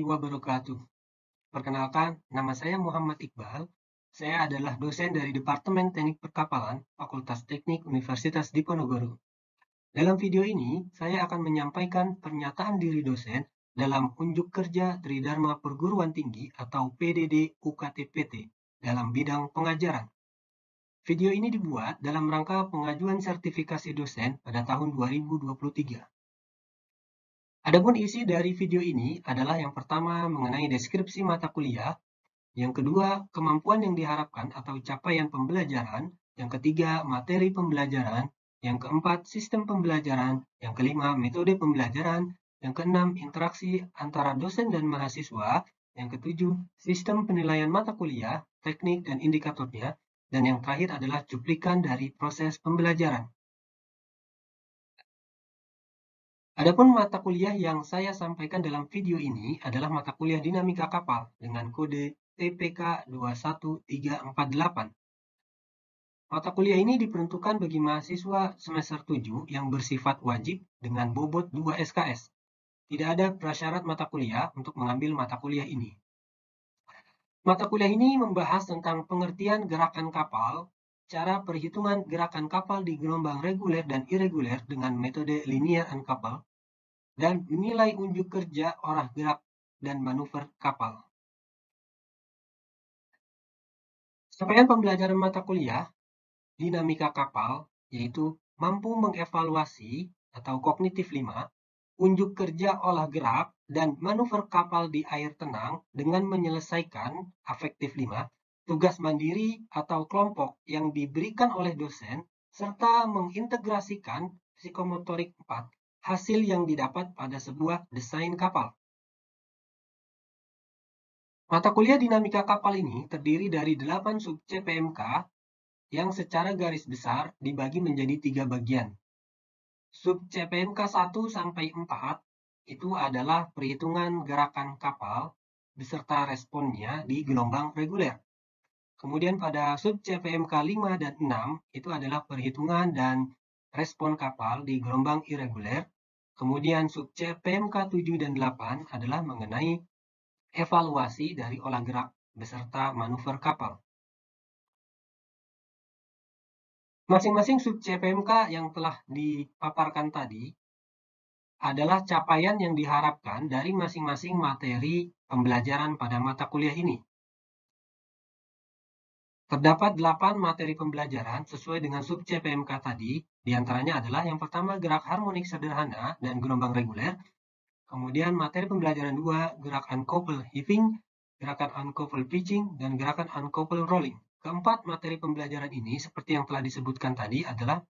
wabarakatuh. Perkenalkan, nama saya Muhammad Iqbal. Saya adalah dosen dari Departemen Teknik Perkapalan, Fakultas Teknik Universitas Diponegoro. Dalam video ini, saya akan menyampaikan pernyataan diri dosen dalam unjuk kerja Tridharma Perguruan Tinggi atau PDD UKT-PT dalam bidang pengajaran. Video ini dibuat dalam rangka pengajuan sertifikasi dosen pada tahun 2023. Adapun isi dari video ini adalah yang pertama mengenai deskripsi mata kuliah, yang kedua kemampuan yang diharapkan atau capaian pembelajaran, yang ketiga materi pembelajaran, yang keempat sistem pembelajaran, yang kelima metode pembelajaran, yang keenam interaksi antara dosen dan mahasiswa, yang ketujuh sistem penilaian mata kuliah, teknik dan indikatornya, dan yang terakhir adalah cuplikan dari proses pembelajaran. Adapun mata kuliah yang saya sampaikan dalam video ini adalah mata kuliah dinamika kapal dengan kode TPK 21348. Mata kuliah ini diperuntukkan bagi mahasiswa semester 7 yang bersifat wajib dengan bobot 2 SKS. Tidak ada prasyarat mata kuliah untuk mengambil mata kuliah ini. Mata kuliah ini membahas tentang pengertian gerakan kapal, cara perhitungan gerakan kapal di gelombang reguler dan irreguler dengan metode linear uncoupled, dan menilai unjuk kerja olah gerak dan manuver kapal. Capaian pembelajaran mata kuliah dinamika kapal yaitu mampu mengevaluasi atau kognitif 5, unjuk kerja olah gerak dan manuver kapal di air tenang dengan menyelesaikan afektif 5, tugas mandiri atau kelompok yang diberikan oleh dosen serta mengintegrasikan psikomotorik 4, hasil yang didapat pada sebuah desain kapal. Mata kuliah dinamika kapal ini terdiri dari 8 sub CPMK yang secara garis besar dibagi menjadi 3 bagian. Sub CPMK 1 sampai 4 itu adalah perhitungan gerakan kapal beserta responnya di gelombang reguler. Kemudian pada sub CPMK 5 dan 6 itu adalah perhitungan dan respon kapal di gelombang irreguler. Kemudian sub CPMK 7 dan 8 adalah mengenai evaluasi dari olah gerak beserta manuver kapal. Masing-masing sub CPMK yang telah dipaparkan tadi adalah capaian yang diharapkan dari masing-masing materi pembelajaran pada mata kuliah ini. Terdapat 8 materi pembelajaran sesuai dengan sub CPMK tadi, diantaranya adalah yang pertama gerak harmonik sederhana dan gelombang reguler, kemudian materi pembelajaran 2 gerak uncoupled heaving, gerakan uncoupled pitching, dan gerakan uncoupled rolling. Keempat materi pembelajaran ini seperti yang telah disebutkan tadi adalah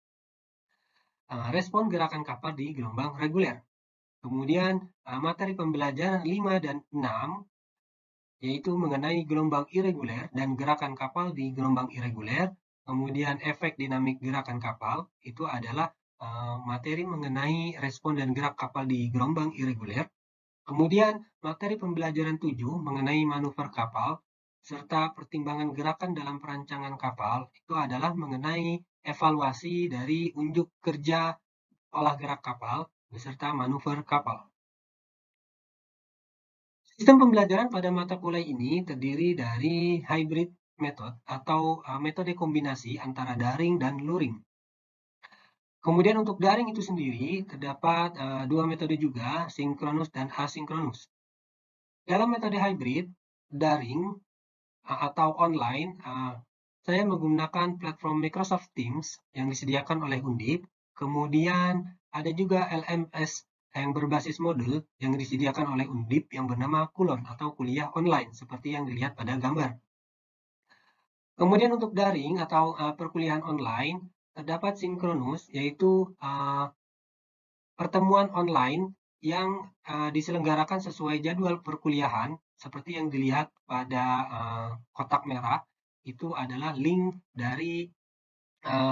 respon gerakan kapal di gelombang reguler. Kemudian materi pembelajaran 5 dan 6 yaitu mengenai gelombang irreguler dan gerakan kapal di gelombang irreguler. Kemudian efek dinamik gerakan kapal itu adalah materi mengenai respon dan gerak kapal di gelombang irreguler. Kemudian materi pembelajaran 7 mengenai manuver kapal serta pertimbangan gerakan dalam perancangan kapal itu adalah mengenai evaluasi dari unjuk kerja olah gerak kapal beserta manuver kapal. Sistem pembelajaran pada mata kuliah ini terdiri dari hybrid method atau metode kombinasi antara daring dan luring. Kemudian untuk daring itu sendiri terdapat dua metode juga, sinkronus dan asinkronus. Dalam metode hybrid, daring atau online, saya menggunakan platform Microsoft Teams yang disediakan oleh Undip. Kemudian ada juga LMS yang berbasis modul yang disediakan oleh Undip yang bernama Kulon atau kuliah online seperti yang dilihat pada gambar. Kemudian untuk daring atau perkuliahan online terdapat sinkronus yaitu pertemuan online yang diselenggarakan sesuai jadwal perkuliahan seperti yang dilihat pada kotak merah. Itu adalah link dari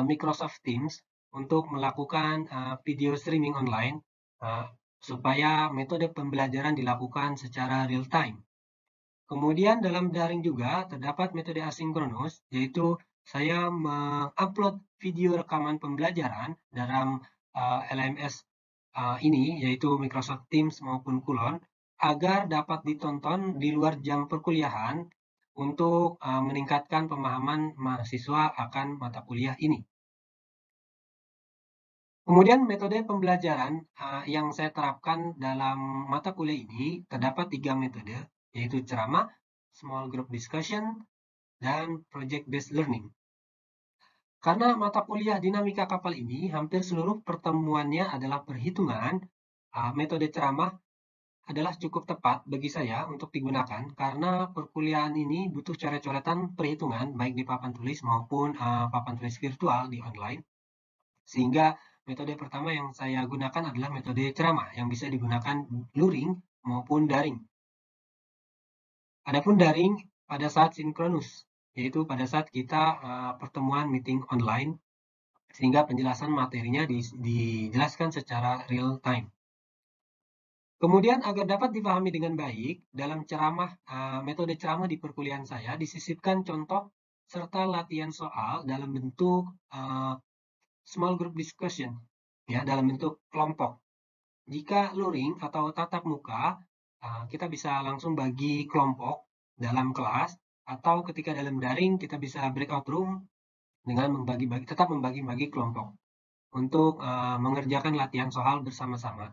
Microsoft Teams untuk melakukan video streaming online supaya metode pembelajaran dilakukan secara real time. Kemudian dalam daring juga terdapat metode asinkronus, yaitu saya mengupload video rekaman pembelajaran dalam LMS ini, yaitu Microsoft Teams maupun Kulon. agar dapat ditonton di luar jam perkuliahan untuk meningkatkan pemahaman mahasiswa akan mata kuliah ini. Kemudian metode pembelajaran yang saya terapkan dalam mata kuliah ini terdapat 3 metode, yaitu ceramah, small group discussion, dan project-based learning. Karena mata kuliah dinamika kapal ini hampir seluruh pertemuannya adalah perhitungan, metode ceramah adalah cukup tepat bagi saya untuk digunakan karena perkuliahan ini butuh coret-coretan perhitungan baik di papan tulis maupun papan tulis virtual di online. Sehingga metode pertama yang saya gunakan adalah metode ceramah yang bisa digunakan luring maupun daring. Adapun daring pada saat sinkronus, yaitu pada saat kita pertemuan meeting online sehingga penjelasan materinya dijelaskan secara real time. Kemudian agar dapat dipahami dengan baik, dalam ceramah, metode ceramah di perkuliahan saya disisipkan contoh serta latihan soal dalam bentuk small group discussion, ya, dalam bentuk kelompok. Jika luring atau tatap muka, kita bisa langsung bagi kelompok dalam kelas, atau ketika dalam daring kita bisa breakout room dengan tetap membagi-bagi kelompok untuk mengerjakan latihan soal bersama-sama.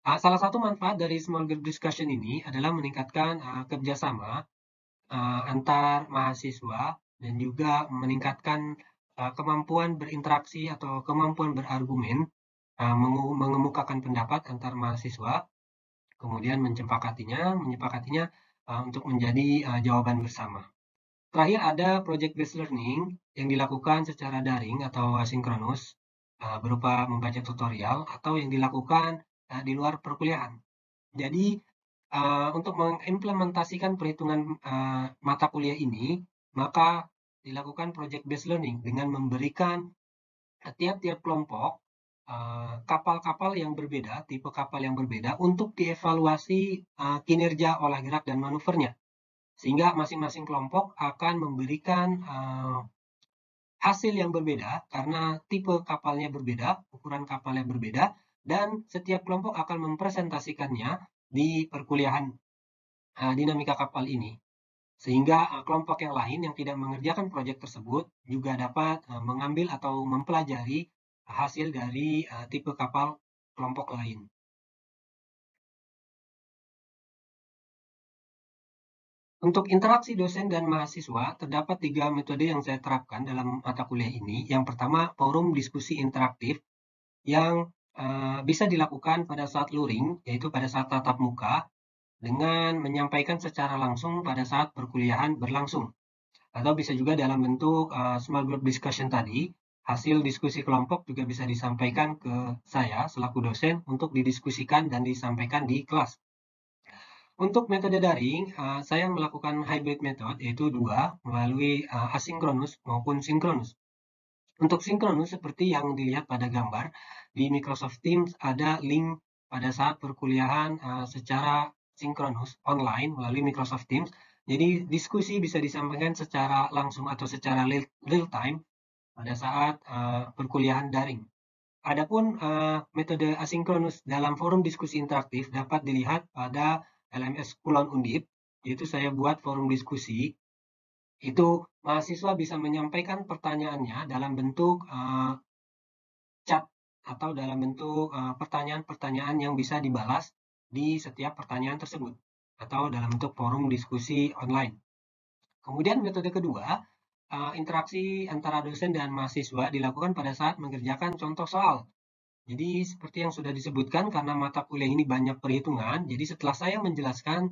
Salah satu manfaat dari small group discussion ini adalah meningkatkan kerjasama antar mahasiswa dan juga meningkatkan kemampuan berinteraksi atau kemampuan berargumen, mengemukakan pendapat antar mahasiswa, kemudian menyepakatinya untuk menjadi jawaban bersama. Terakhir ada project-based learning yang dilakukan secara daring atau asinkronus berupa membaca tutorial atau yang dilakukan di luar perkuliahan. Jadi untuk mengimplementasikan perhitungan mata kuliah ini, maka dilakukan project-based learning dengan memberikan tiap-tiap kelompok kapal-kapal yang berbeda, tipe kapal yang berbeda untuk dievaluasi kinerja olah gerak dan manuvernya. Sehingga masing-masing kelompok akan memberikan hasil yang berbeda karena tipe kapalnya berbeda, ukuran kapalnya berbeda, dan setiap kelompok akan mempresentasikannya di perkuliahan dinamika kapal ini. Sehingga kelompok yang lain yang tidak mengerjakan proyek tersebut juga dapat mengambil atau mempelajari hasil dari tipe kapal kelompok lain. Untuk interaksi dosen dan mahasiswa, terdapat 3 metode yang saya terapkan dalam mata kuliah ini. Yang pertama, forum diskusi interaktif yang bisa dilakukan pada saat luring, yaitu pada saat tatap muka, dengan menyampaikan secara langsung pada saat perkuliahan berlangsung. Atau bisa juga dalam bentuk small group discussion tadi, hasil diskusi kelompok juga bisa disampaikan ke saya selaku dosen untuk didiskusikan dan disampaikan di kelas. Untuk metode daring, saya melakukan hybrid method, yaitu 2, melalui asinkronus maupun sinkronus. Untuk sinkronus, seperti yang dilihat pada gambar, di Microsoft Teams ada link pada saat perkuliahan secara sinkronus online melalui Microsoft Teams. Jadi diskusi bisa disampaikan secara langsung atau secara real time pada saat perkuliahan daring. Adapun metode asinkronus dalam forum diskusi interaktif dapat dilihat pada LMS Kulon Undip, yaitu saya buat forum diskusi. Itu mahasiswa bisa menyampaikan pertanyaannya dalam bentuk chat atau dalam bentuk pertanyaan-pertanyaan yang bisa dibalas di setiap pertanyaan tersebut atau dalam bentuk forum diskusi online. Kemudian metode kedua, interaksi antara dosen dan mahasiswa dilakukan pada saat mengerjakan contoh soal. Jadi seperti yang sudah disebutkan, karena mata kuliah ini banyak perhitungan, jadi setelah saya menjelaskan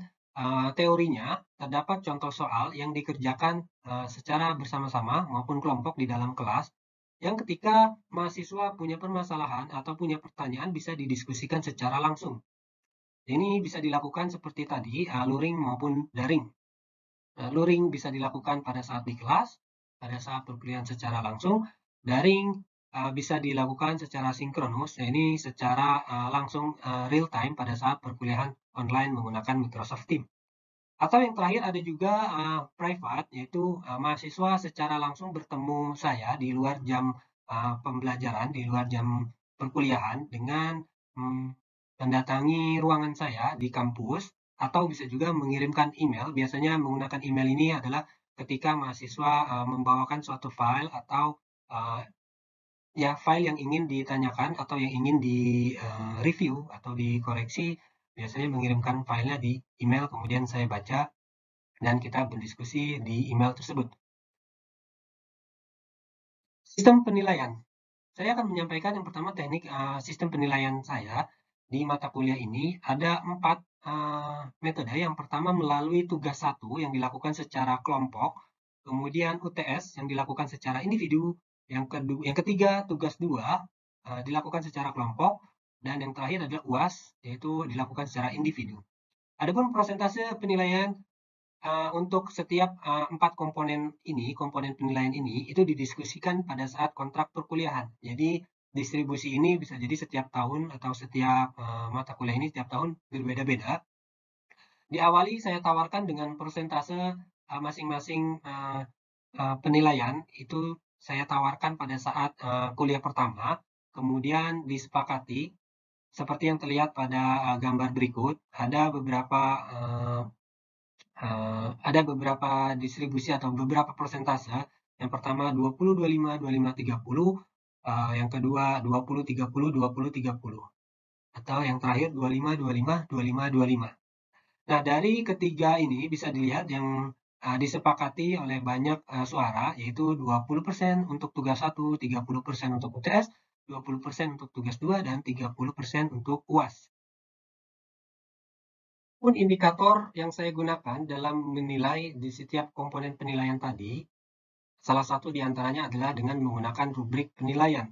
teorinya, terdapat contoh soal yang dikerjakan secara bersama-sama maupun kelompok di dalam kelas, yang ketika mahasiswa punya permasalahan atau punya pertanyaan bisa didiskusikan secara langsung. Ini bisa dilakukan seperti tadi, luring maupun daring. Luring bisa dilakukan pada saat di kelas, pada saat perkuliahan secara langsung. Daring bisa dilakukan secara sinkronus, ini secara langsung real time pada saat perkuliahan online menggunakan Microsoft Teams. Atau yang terakhir ada juga private, yaitu mahasiswa secara langsung bertemu saya di luar jam pembelajaran, di luar jam perkuliahan dengan mendatangi ruangan saya di kampus, atau bisa juga mengirimkan email. Biasanya menggunakan email ini adalah ketika mahasiswa membawakan suatu file atau uh, ya file yang ingin ditanyakan atau yang ingin di review atau dikoreksi, biasanya mengirimkan filenya di email, kemudian saya baca dan kita berdiskusi di email tersebut. Sistem penilaian. Saya akan menyampaikan yang pertama teknik sistem penilaian saya di mata kuliah ini. Ada 4 metode. Yang pertama melalui tugas 1 yang dilakukan secara kelompok, kemudian UTS yang dilakukan secara individu, yang ketiga tugas 2 dilakukan secara kelompok, dan yang terakhir adalah UAS, yaitu dilakukan secara individu. Adapun prosentase penilaian untuk setiap 4 komponen ini, komponen penilaian ini, itu didiskusikan pada saat kontrak perkuliahan. Jadi distribusi ini bisa jadi setiap tahun atau setiap mata kuliah ini setiap tahun berbeda-beda. Diawali saya tawarkan dengan persentase masing-masing penilaian itu saya tawarkan pada saat kuliah pertama, kemudian disepakati seperti yang terlihat pada gambar berikut. Ada beberapa distribusi atau beberapa persentase. Yang pertama 20, 25, 25, 30. Yang kedua 20, 30, 20, 30. Atau yang terakhir 25, 25, 25, 25. Nah, dari ketiga ini bisa dilihat yang disepakati oleh banyak suara, yaitu 20% untuk tugas 1, 30% untuk UTS, 20% untuk tugas 2, dan 30% untuk UAS. Pun indikator yang saya gunakan dalam menilai di setiap komponen penilaian tadi, salah satu di antaranya adalah dengan menggunakan rubrik penilaian.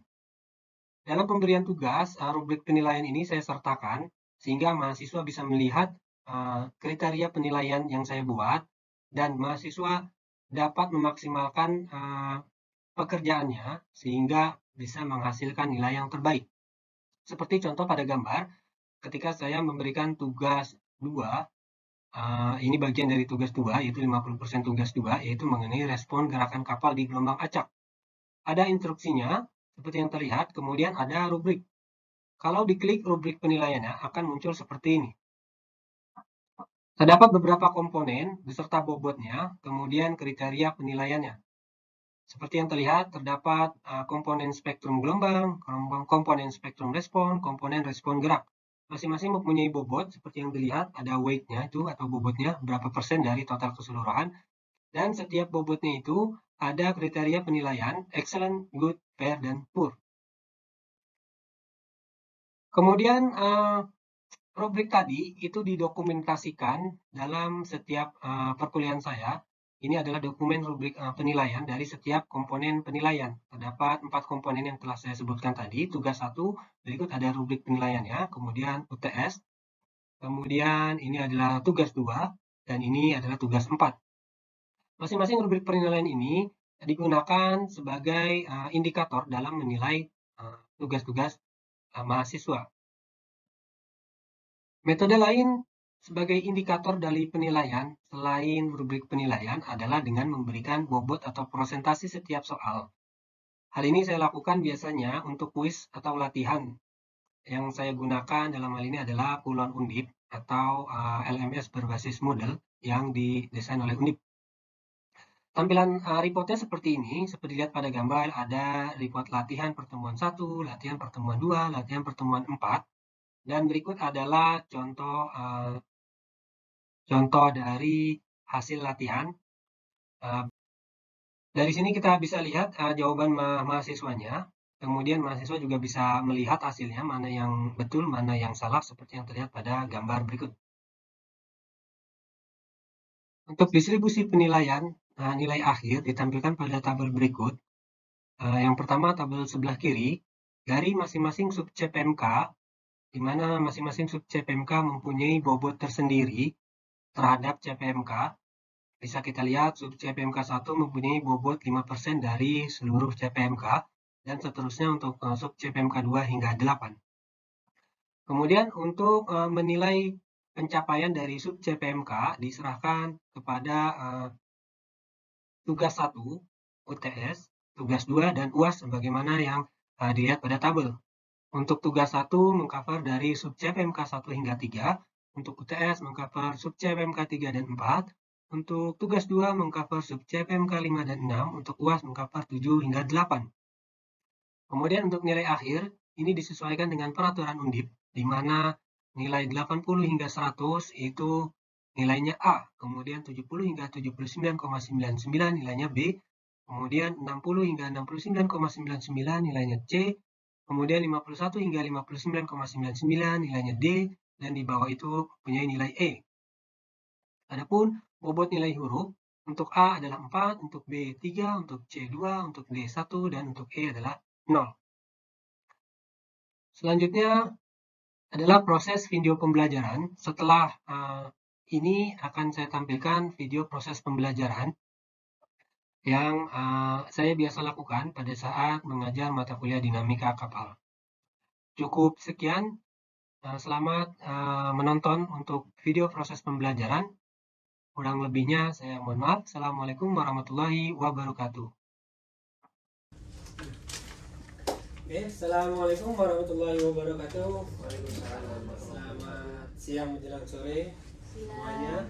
Dalam pemberian tugas, rubrik penilaian ini saya sertakan sehingga mahasiswa bisa melihat kriteria penilaian yang saya buat dan mahasiswa dapat memaksimalkan pekerjaannya sehingga bisa menghasilkan nilai yang terbaik. Seperti contoh pada gambar, ketika saya memberikan tugas 2, ini bagian dari tugas 2, yaitu 50% tugas 2, yaitu mengenai respon gerakan kapal di gelombang acak. Ada instruksinya, seperti yang terlihat, kemudian ada rubrik. Kalau diklik rubrik penilaiannya, akan muncul seperti ini. Terdapat beberapa komponen beserta bobotnya, kemudian kriteria penilaiannya. Seperti yang terlihat, terdapat komponen spektrum gelombang, komponen spektrum respon, komponen respon gerak. Masing-masing mempunyai bobot, seperti yang dilihat, ada weight-nya itu atau bobotnya, berapa persen dari total keseluruhan. Dan setiap bobotnya itu ada kriteria penilaian, excellent, good, fair, dan poor. Kemudian rubrik tadi itu didokumentasikan dalam setiap perkuliahan saya. Ini adalah dokumen rubrik penilaian dari setiap komponen penilaian. Terdapat 4 komponen yang telah saya sebutkan tadi. Tugas 1, berikut ada rubrik penilaiannya, kemudian UTS, kemudian ini adalah tugas 2, dan ini adalah tugas 4. Masing-masing rubrik penilaian ini digunakan sebagai indikator dalam menilai tugas-tugas mahasiswa. Metode lain sebagai indikator dari penilaian selain rubrik penilaian adalah dengan memberikan bobot atau persentase setiap soal. Hal ini saya lakukan biasanya untuk kuis atau latihan. Yang saya gunakan dalam hal ini adalah Puluhan Undip atau LMS berbasis Moodle yang didesain oleh Undip. Tampilan reportnya seperti ini, seperti lihat pada gambar, ada report latihan pertemuan 1, latihan pertemuan 2, latihan pertemuan 4, dan berikut adalah contoh dari hasil latihan. Dari sini kita bisa lihat jawaban mahasiswanya, kemudian mahasiswa juga bisa melihat hasilnya, mana yang betul, mana yang salah, seperti yang terlihat pada gambar berikut. Untuk distribusi penilaian, nilai akhir ditampilkan pada tabel berikut. Yang pertama, tabel sebelah kiri, dari masing-masing sub CPMK, di mana masing-masing sub CPMK mempunyai bobot tersendiri terhadap CPMK. Bisa kita lihat sub CPMK 1 mempunyai bobot 5% dari seluruh CPMK, dan seterusnya untuk sub CPMK 2 hingga 8. Kemudian untuk menilai pencapaian dari sub CPMK diserahkan kepada tugas 1, UTS, tugas 2, dan UAS sebagaimana yang dilihat pada tabel. Untuk tugas 1 mengcover dari sub CPMK 1 hingga 3, untuk UTS mengcover sub CPMK 3 dan 4, untuk tugas 2 mengcover sub CPMK 5 dan 6, untuk UAS mengcover 7 hingga 8. Kemudian untuk nilai akhir, ini disesuaikan dengan peraturan Undip, di mana nilai 80 hingga 100 itu nilainya A, kemudian 70 hingga 79,99 nilainya B, kemudian 60 hingga 69,99 nilainya C, kemudian 51 hingga 59,99 nilainya D, dan di bawah itu punya nilai E. Adapun bobot nilai huruf, untuk A adalah 4, untuk B 3, untuk C 2, untuk D 1, dan untuk E adalah 0. Selanjutnya adalah proses video pembelajaran. Setelah ini akan saya tampilkan video proses pembelajaran yang saya biasa lakukan pada saat mengajar mata kuliah dinamika kapal. Cukup sekian. Selamat menonton untuk video proses pembelajaran. Kurang lebihnya saya mohon maaf. Assalamualaikum warahmatullahi wabarakatuh. Oke, assalamualaikum warahmatullahi wabarakatuh. Waalaikumsalam. Selamat siang menjelang sore semuanya.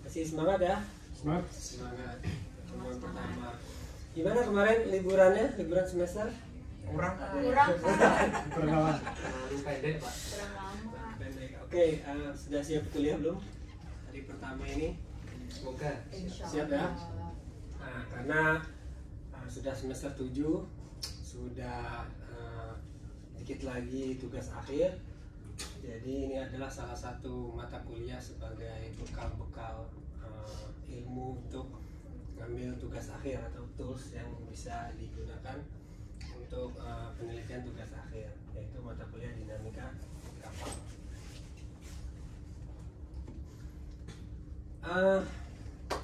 Masih semangat ya? Semangat. Pertemuan pertama. Gimana kemarin liburannya? Liburan semester? Kurang. Pendek, Pak. Pendek. Oke, sudah siap kuliah belum? Hari pertama ini. Semoga siap ya. Nah, karena sudah semester 7, sudah dikit lagi tugas akhir. Jadi ini adalah salah satu mata kuliah sebagai bekal-bekal ilmu untuk mengambil tugas akhir atau tools yang bisa digunakan untuk penelitian tugas akhir, yaitu mata kuliah dinamika kapal.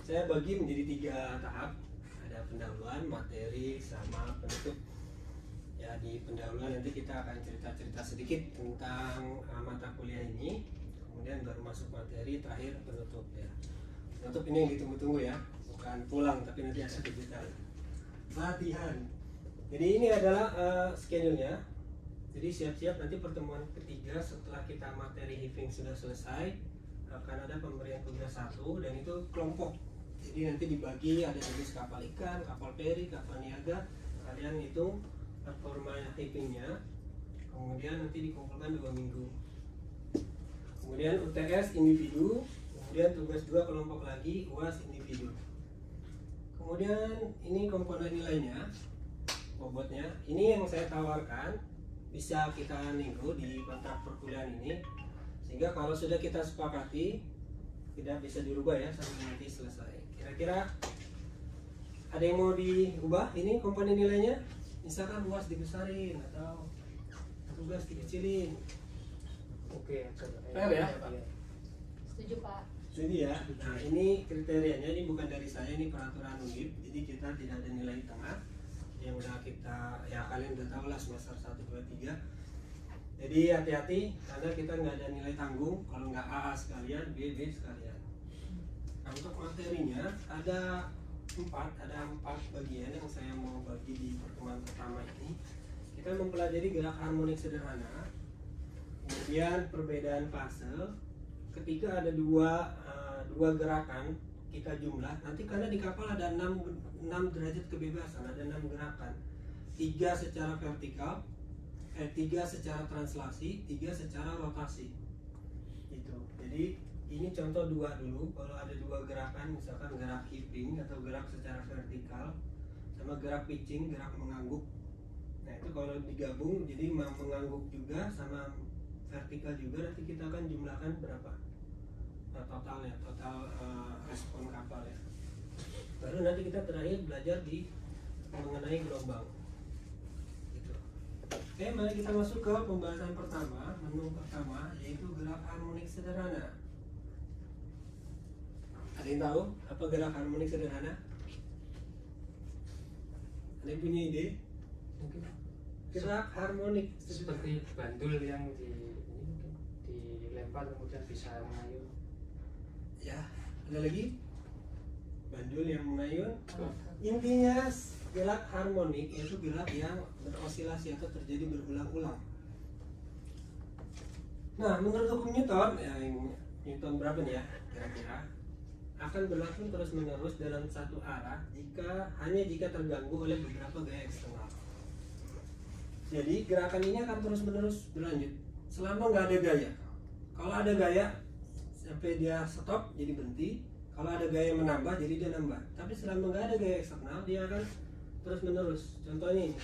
Saya bagi menjadi 3 tahap. Ada pendahuluan, materi, sama penutup. Ya, di pendahuluan nanti kita akan cerita-cerita sedikit tentang mata kuliah ini, kemudian baru masuk materi, terakhir penutup ya. Penutup ini yang ditunggu-tunggu ya, bukan pulang tapi nanti ada kejutan. Latihan. Jadi ini adalah schedule-nya. Jadi siap-siap nanti pertemuan ketiga setelah kita materi HIVing sudah selesai, akan ada pemberian tugas 1 dan itu kelompok. Jadi nanti dibagi, ada jenis kapal ikan, kapal feri, kapal niaga. Kalian hitung performa HIVing-nya, kemudian nanti dikumpulkan 2 minggu. Kemudian UTS individu, kemudian tugas 2 kelompok lagi, UAS individu. Kemudian ini komponen nilainya, bobotnya. Ini yang saya tawarkan, bisa kita nego di kontrak perkuliahan ini, sehingga kalau sudah kita sepakati tidak bisa dirubah ya sampai nanti selesai. Kira-kira ada yang mau diubah ini komponen nilainya? Misalkan UAS dibesarin atau tugas dikecilin. Oke, fair ya? Setuju, Pak. Setuju ya? Nah, ini kriterianya, ini bukan dari saya, ini peraturan Undip. Jadi kita tidak ada nilai tengah. Yang udah kita, ya kalian udah tahu lah semester 1, 2, 3. Jadi hati-hati karena kita nggak ada nilai tanggung. Kalau nggak AA sekalian, B sekalian. Nah, untuk materinya ada 4 bagian yang saya mau bagi di pertemuan pertama ini. Kita mempelajari gerak harmonik sederhana, kemudian perbedaan fase. Ketika ada dua gerakan kita jumlah, nanti karena di kapal ada 6 derajat kebebasan, ada 6 gerakan, 3 secara vertikal, 3 secara translasi, 3 secara rotasi gitu. Jadi ini contoh 2 dulu. Kalau ada 2 gerakan, misalkan gerak HIVing atau gerak secara vertikal sama gerak pitching, gerak mengangguk. Nah itu kalau digabung jadi mengangguk juga sama vertikal juga, nanti kita akan jumlahkan berapa totalnya, total respon kapal ya. Baru nanti kita terakhir belajar di mengenai gelombang gitu. Oke, mari kita masuk ke pembahasan pertama, menu pertama, yaitu gerak harmonik sederhana. Ada yang tahu apa gerak harmonik sederhana? Ada yang punya ide? Mungkin gerak harmonik seperti bandul yang dilempar kemudian bisa mengayun. Ya, ada lagi? Bandul yang mengayun. Intinya gerak harmonik yaitu gerak yang berosilasi atau terjadi berulang-ulang. Nah, menurut hukum Newton, ya Newton berapa nih ya kira-kira, akan berlangsung terus-menerus dalam satu arah hanya jika terganggu oleh beberapa gaya eksternal. Jadi gerakan ini akan terus-menerus berlanjut selama nggak ada gaya. Kalau ada gaya sampai dia stop jadi berhenti. Kalau ada gaya menambah jadi dia nambah. Tapi selama nggak ada gaya eksternal dia akan terus-menerus. Contohnya ini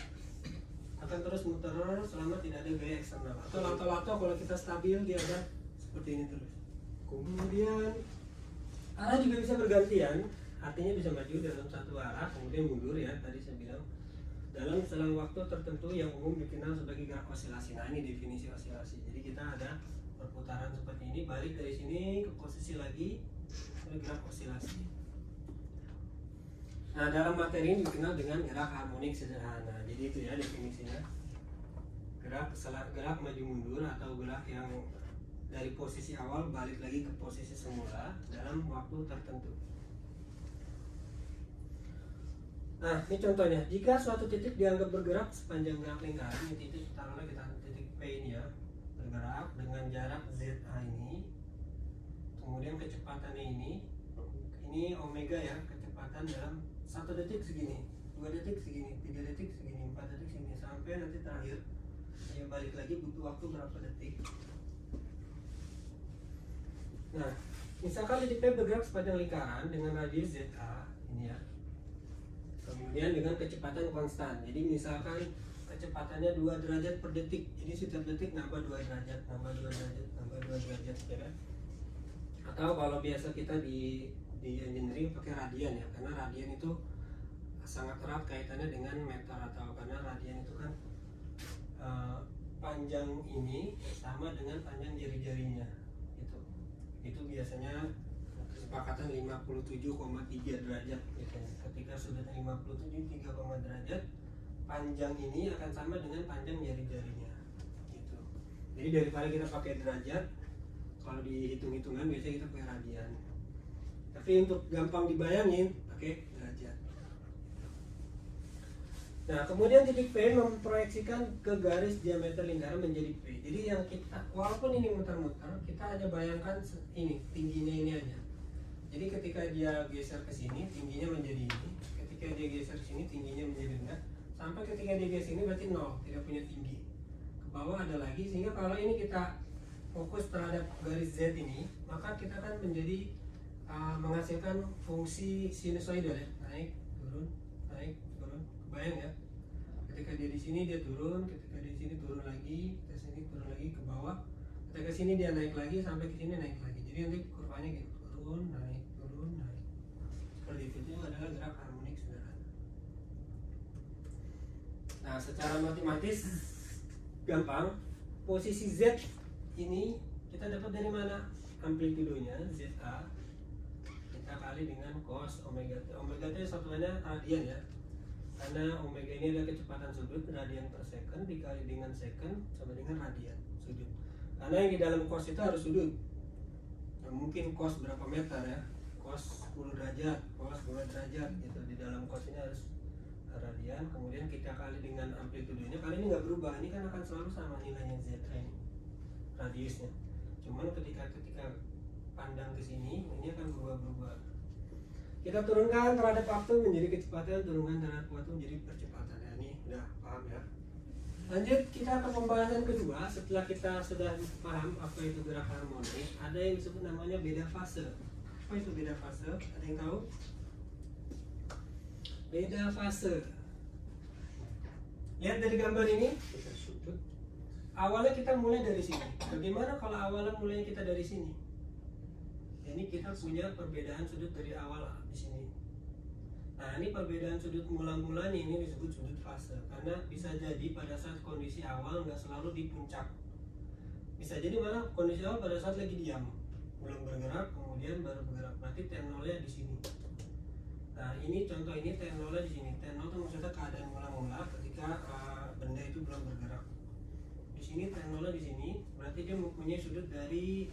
akan terus muter selama tidak ada gaya eksternal. Atau lato-lato kalau kita stabil dia ada seperti ini terus. Kemudian arah juga bisa bergantian, artinya bisa maju dalam satu arah kemudian mundur ya, tadi saya bilang dalam selang waktu tertentu yang umum dikenal sebagai gerak osilasi. Nah, ini definisi osilasi. Jadi kita ada perputaran seperti ini, balik dari sini ke posisi lagi, gerak osilasi. Nah, dalam materi ini dikenal dengan gerak harmonik sederhana. Jadi itu ya definisinya. Gerak maju mundur atau gerak yang dari posisi awal balik lagi ke posisi semula dalam waktu tertentu. Nah, ini contohnya. Jika suatu titik dianggap bergerak sepanjang gerak lingkaran, ini titik taruhlah kita titik P ini ya, bergerak dengan jarak ZA ini. Kemudian kecepatannya ini omega ya, kecepatan dalam 1 detik segini, 2 detik segini, 3 detik segini, 4 detik segini, sampai nanti terakhir ya balik lagi butuh waktu berapa detik. Nah, misalkan titik P bergerak sepanjang lingkaran dengan radius ZA ini ya. Kemudian dengan kecepatan konstan. Jadi misalkan kecepatannya 2 derajat per detik. Jadi setiap detik nambah 2 derajat, nambah 2 derajat, nambah 2 derajat ya kan? Atau kalau biasa kita di engineering pakai radian ya, karena radian itu sangat erat kaitannya dengan meter, atau karena radian itu kan panjang ini sama dengan panjang jari-jarinya gitu. Itu biasanya kesepakatan 57,3 derajat gitu. Ketika sudah 57,3 derajat, panjang ini akan sama dengan panjang jari-jarinya gitu. Jadi daripada kita pakai derajat, kalau di hitung-hitungan biasanya kita pakai radian. Tapi untuk gampang dibayangin pakai derajat. Nah, kemudian titik P memproyeksikan ke garis diameter lingkaran menjadi P. Jadi yang kita, walaupun ini muter-muter, kita hanya bayangkan ini, tingginya ini aja. Jadi ketika dia geser ke sini, tingginya menjadi ini. Ketika dia geser ke sini, tingginya menjadi rendah. Sampai ketika dia geser ini berarti 0, tidak punya tinggi. Ke bawah ada lagi, sehingga kalau ini kita fokus terhadap garis Z ini, maka kita akan menjadi menghasilkan fungsi sinusoidal ya, naik, turun, kebayang ya. Ketika dia di sini dia turun, ketika dia di sini turun lagi, ke sini turun lagi ke bawah. Ketika ke sini dia naik lagi, sampai ke sini naik lagi. Jadi nanti kurvanya gitu, turun, naik, turun, naik. Seperti itu adalah gerak harmonik sederhana. Nah, secara matematis gampang, posisi Z ini kita dapat dari mana? Amplitudonya ZA kita kali dengan cos omega T. Omega T satuannya radian ya, karena omega ini adalah kecepatan sudut, radian per second dikali dengan second sama dengan radian sudut. Karena yang di dalam cos itu harus sudut. Nah, mungkin cos berapa meter ya, cos 10 derajat, cos 2 derajat gitu. Di dalam cos ini harus radian. Kemudian kita kali dengan amplitudenya. Kali ini nggak berubah, ini kan akan selalu sama nilainya ZA ini, radiusnya. Cuman ketika pandang ke sini, ini akan berubah-berubah. Kita turunkan terhadap waktu menjadi kecepatan, turunkan terhadap waktu menjadi percepatan. Ya, ini udah paham ya. Lanjut, kita akan pembahasan kedua. Setelah kita sudah paham apa itu gerak harmonik, ada yang disebut namanya beda fase. Apa itu beda fase? Ada yang tahu? Beda fase. Lihat dari gambar ini. Awalnya kita mulai dari sini. Bagaimana kalau awalnya mulai kita dari sini? Ini kita punya perbedaan sudut dari awal di sini. Nah, ini perbedaan sudut mula-mulanya ini disebut sudut fase. Karena bisa jadi pada saat kondisi awal nggak selalu di puncak. Bisa jadi malah kondisi awal pada saat lagi diam, belum bergerak, kemudian baru bergerak. Berarti T0-nya di sini. Nah, ini contoh ini T0-nya di sini. T0 itu maksudnya keadaan mula-mula ketika benda itu belum bergerak. Di sini T0-nya di sini, berarti dia mempunyai sudut dari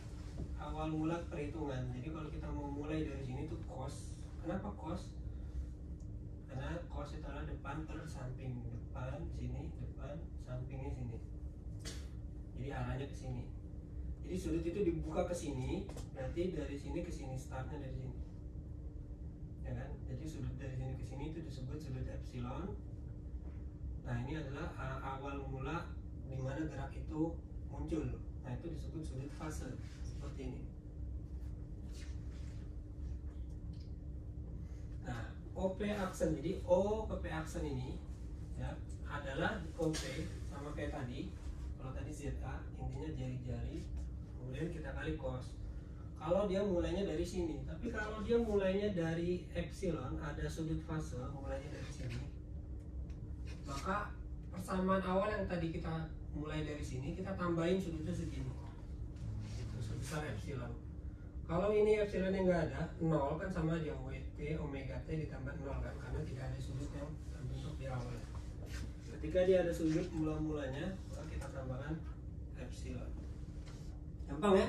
awal mula perhitungan. Jadi kalau kita mau mulai dari sini tuh cos. Kenapa cos? Karena cos itu adalah depan per samping. Depan sini, depan sampingnya sini. Jadi arahnya ke sini. Jadi sudut itu dibuka ke sini, berarti dari sini ke sini, startnya dari sini, ya kan? Jadi sudut dari sini ke sini itu disebut sudut epsilon. Nah ini adalah awal mula di mana gerak itu muncul. Nah itu disebut sudut fase seperti ini. Nah OP aksen, jadi O ke P aksen ini ya adalah OP sama kayak tadi. Kalau tadi ZA intinya jari-jari, kemudian kita kali cos. Kalau dia mulainya dari sini, tapi kalau dia mulainya dari epsilon, ada sudut fase mulainya dari sini, maka persamaan awal yang tadi kita mulai dari sini, kita tambahin sudutnya segini, itu sebesar epsilon. Kalau ini epsilonnya nggak ada, 0 kan sama aja WT omega T ditambah 0 kan, karena tidak ada sudut yang terbentuk di awal. Ketika dia ada sudut mula-mulanya, maka kita tambahkan epsilon. Gampang ya?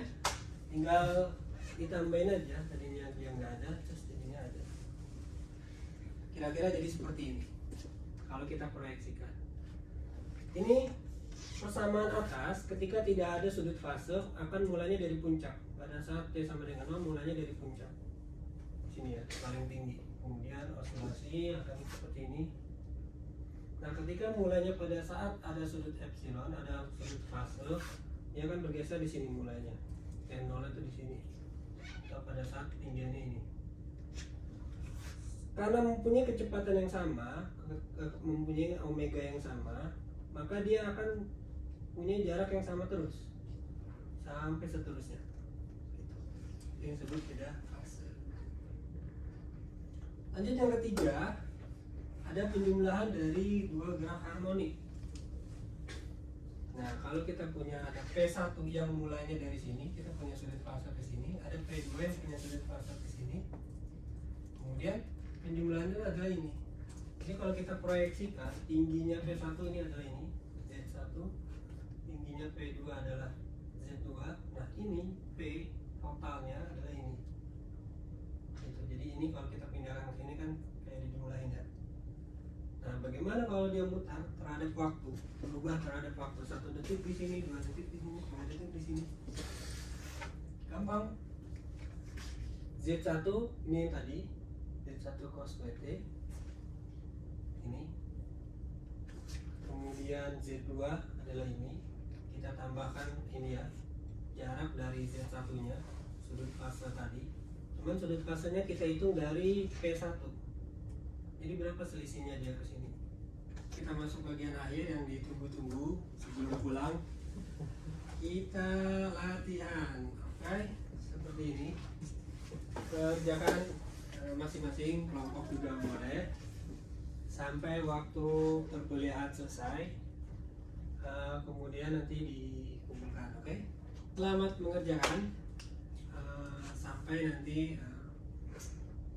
Tinggal ditambahin aja, tadinya dia nggak ada, terus jadinya ada. Kira-kira jadi seperti ini kalau kita proyeksikan. Ini persamaan atas ketika tidak ada sudut fase akan mulanya dari puncak. Pada saat T sama dengan 0 mulanya dari puncak. Sini ya, paling tinggi. Kemudian osilasi akan seperti ini. Nah, ketika mulanya pada saat ada sudut epsilon, ada sudut fase, dia akan bergeser di sini mulanya. N0 itu di sini. Atau pada saat tinggiannya ini. Karena mempunyai kecepatan yang sama, mempunyai omega yang sama, maka dia akan punya jarak yang sama terus sampai seterusnya. Gitu. Yang disebut beda fase. Lanjut yang ketiga, ada penjumlahan dari dua gerak harmonik. Nah, kalau kita punya ada P1 yang mulainya dari sini, kita punya sudut fase ke sini, ada P2 yang punya sudut fase ke sini. Kemudian penjumlahannya adalah ini. Jadi kalau kita proyeksikan, tingginya P1 ini adalah ini, Z1, tingginya P2 adalah Z2. Nah, ini P totalnya adalah ini. Gitu. Jadi ini kalau kita pindahkan ke sini kan kayak dijumlahin ya. Nah, bagaimana kalau dia mutar terhadap waktu, berubah terhadap waktu, 1 detik di sini, 2 detik di sini, 3 detik di sini. Gampang. Z1 ini yang tadi, Z1 cos WT ini. Kemudian Z2 adalah ini. Kita tambahkan ini ya, jarak dari Z1-nya, sudut fase tadi. Cuman sudut fasenya kita hitung dari P1. Jadi berapa selisihnya dia ke sini? Kita masuk bagian akhir yang ditunggu-tunggu sebelum pulang. Kita latihan, oke? Seperti ini. Kerjakan masing-masing kelompok juga boleh sampai waktu perkuliahan selesai. Kemudian nanti dikumpulkan, oke? Selamat mengerjakan sampai nanti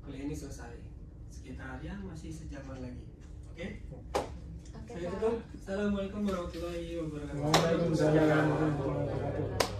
kuliah ini selesai. Sekitar ya masih sejaman lagi. Oke? Saya tutup. Assalamualaikum warahmatullahi wabarakatuh. Waalaikumsalam warahmatullahi wabarakatuh.